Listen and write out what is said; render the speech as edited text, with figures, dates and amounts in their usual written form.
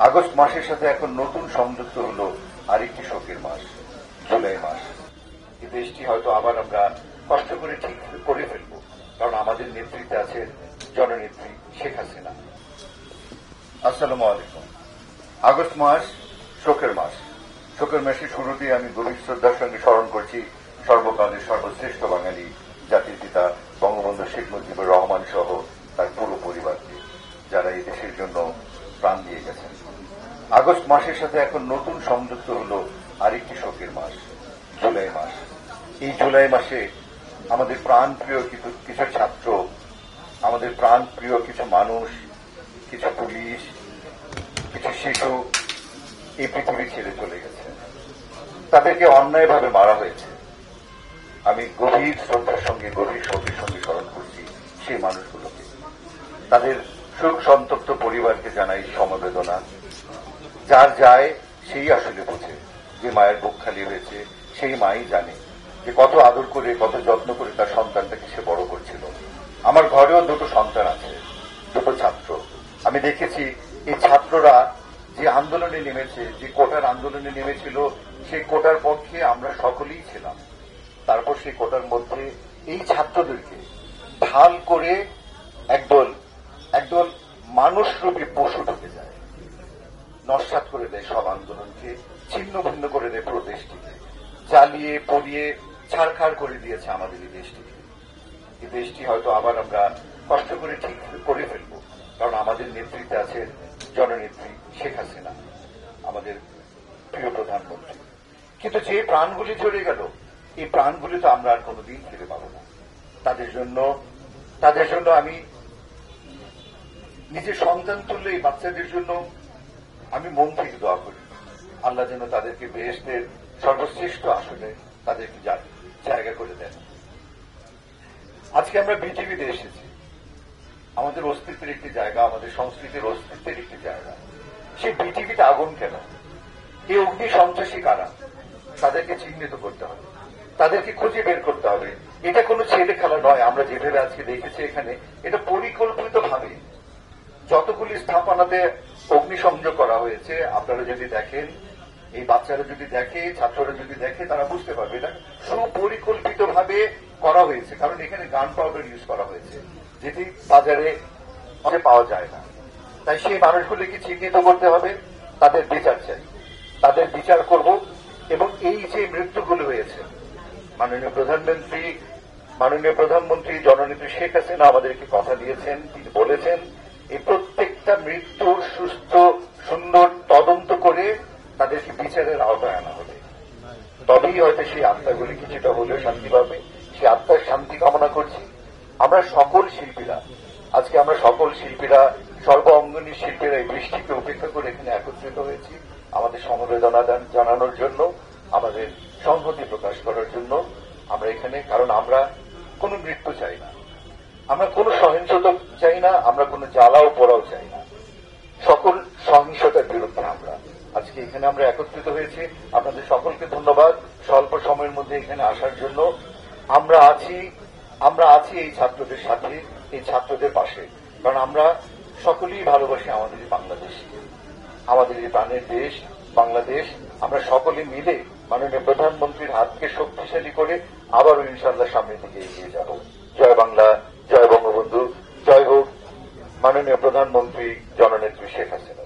August মাসের সাথে এখন নতুন সংযুক্ত হলো আরেকটি শোকের মাস, জুলাই মাস। এই দেশটি হয়তো আবার আমরা কষ্ট করে ঠিক করে ফেলবো, কারণ আমাদের নেতৃত্বে আছেন জননেত্রী শেখ হাসিনা। আসসালামু আলাইকুম। আগস্ট মাস শোকের মাস। শোকের মাসের শুরুতেই আমি গভীর শ্রদ্ধার সঙ্গে স্মরণ করছি সর্বকালের সর্বশ্রেষ্ঠ বাঙালি জাতির পিতা বঙ্গবন্ধু শেখ মুজিবুর রহমান সহ তার পুরো পরিবারকে, যারা এই দেশের জন্য প্রাণ দিয়ে গেছেন। আগস্ট মাসের সাথে এখন নতুন সংযুক্ত হলো আরেকটি শোকের মাস, জুলাই মাস। এই জুলাই মাসে আমাদের প্রাণপ্রিয় কিছু ছাত্র, আমাদের প্রাণপ্রিয় কিছু মানুষ, কিছু পুলিশ, কিছু শিশু এই পৃথিবী ছেড়ে চলে গেছে। তাদেরকে অন্যায়ভাবে মারা হয়েছে। আমি গভীর শ্রদ্ধার সঙ্গে, গভীর শোকের সঙ্গে স্মরণ করছি সেই মানুষগুলোকে। তাদের শোক সন্তপ্ত পরিবারকে জানাই সমবেদনা। যার যায় সেই আসলে বোঝে যে মায়ের বুক খালি হয়েছে, সেই মাই জানে যে কত আদর করে, কত যত্ন করে তার সন্তানটাকে সে বড় করছিল। আমার ঘরেও দুটো সন্তান আছে, দুটো ছাত্র। আমি দেখেছি এই ছাত্ররা যে আন্দোলনে নেমেছে, যে কোটার আন্দোলনে নেমেছিল, সেই কোটার পক্ষে আমরা সকলেই ছিলাম। তারপর সেই কোটার মধ্যে এই ছাত্রদেরকে ঢাল করে একদল মানুষরূপী পশু ঢুকে যায়, নস্যাৎ করে দেয় সব আন্দোলনকে, ছিন্ন ভিন্ন করে দেয় পুরো দেশটিকে, জ্বালিয়ে পড়িয়ে ছাড়খাড় করে দিয়েছে আমাদের এই দেশটিকে। এই দেশটি হয়তো আবার আমরা কষ্ট করে ঠিক করে ফেলবো, কারণ আমাদের নেতৃত্বে আছেন জননেত্রী শেখ হাসিনা, আমাদের প্রিয় প্রধানমন্ত্রী। কিন্তু যে প্রাণগুলি ঝরে গেল, এই প্রাণগুলি তো আমরা আর কোনোদিন ফিরে পাবো না। তাদের জন্য আমি নিজের সন্তান তুল্য এই বাচ্চাদের জন্য আমি মন থেকে দোয়া করি, আল্লাহ যেন তাদেরকে বেহেশতের সর্বশ্রেষ্ঠ আসনে তাদেরকে জায়গা করে দেন। আজকে আমরা পৃথিবীতে এসেছি, আমাদের অস্তিত্বের একটি জায়গা, আমাদের সংস্কৃতির অস্তিত্বের একটি জায়গা। সেই পৃথিবীতে আগুন কেন? এই অগ্নি সন্ত্রাসী কারা? তাদেরকে চিহ্নিত করতে হবে, তাদেরকে খুঁজে বের করতে হবে। এটা কোনো ছেলে খেলা নয়। আমরা যেভাবে আজকে দেখেছি এখানে, এটা পরিকল্পিতভাবে যতগুলি স্থাপনাতে অগ্নিসংযোগ করা হয়েছে, আপনারা যদি দেখেন, এই বাচ্চারা যদি দেখে, ছাত্ররা যদি দেখে, তারা বুঝতে পারবে এটা সুপরিকল্পিতভাবে করা হয়েছে। কারণ এখানে গান পাউডার ইউজ করা হয়েছে, যেটি বাজারে পাওয়া যায় না। তাই সেই মানুষগুলিকে চিহ্নিত করতে হবে, তাদের বিচার চাই, তাদের বিচার করব। এবং এই যে মৃত্যুগুলো হয়েছে, মাননীয় প্রধানমন্ত্রী জননেত্রী শেখ হাসিনা আমাদেরকে কথা দিয়েছেন, তিনি বলেছেন এই প্রত্যেকটা মৃত্যুর সুস্থ সুন্দর তদন্ত করে তাদেরকে বিচারের আওতায় আনা হবে। তবেই হয়তো সেই আত্মাগুলি কিছুটা হলেও শান্তি পাবে। সেই আত্মার শান্তি কামনা করছি। আমরা সকল শিল্পীরা, সর্ব অঙ্গনী শিল্পীরা এই বৃষ্টিকে উপেক্ষা করে এখানে একত্রিত হয়েছি আমাদের সমবেদনা জানানোর জন্য, আমাদের সংহতি প্রকাশ করার জন্য। আমরা এখানে, কারণ আমরা কোনো মৃত্যু চাই না, আমরা কোনো সহিংসতা চাই না, আমরা কোনো জ্বালাও পোড়াও চাই না। সকল সহিংসতার বিরুদ্ধে আমরা আজকে এখানে আমরা একত্রিত হয়েছি। আপনাদের সকলকে ধন্যবাদ স্বল্প সময়ের মধ্যে এখানে আসার জন্য। আমরা আছি এই ছাত্রদের সাথে, এই ছাত্রদের পাশে, কারণ আমরা সকলেই ভালোবাসি আমাদের এই বাংলাদেশকে, আমাদের এই প্রাণের দেশ বাংলাদেশ। আমরা সকলে মিলে মাননীয় প্রধানমন্ত্রীর হাতকে শক্তিশালী করে আবারও ইনশাআল্লাহ সামনের দিকে এগিয়ে যাব। জয় বাংলা, জয় বঙ্গবন্ধু, জয় হোক মাননীয় প্রধানমন্ত্রী জননেত্রী শেখ হাসিনা।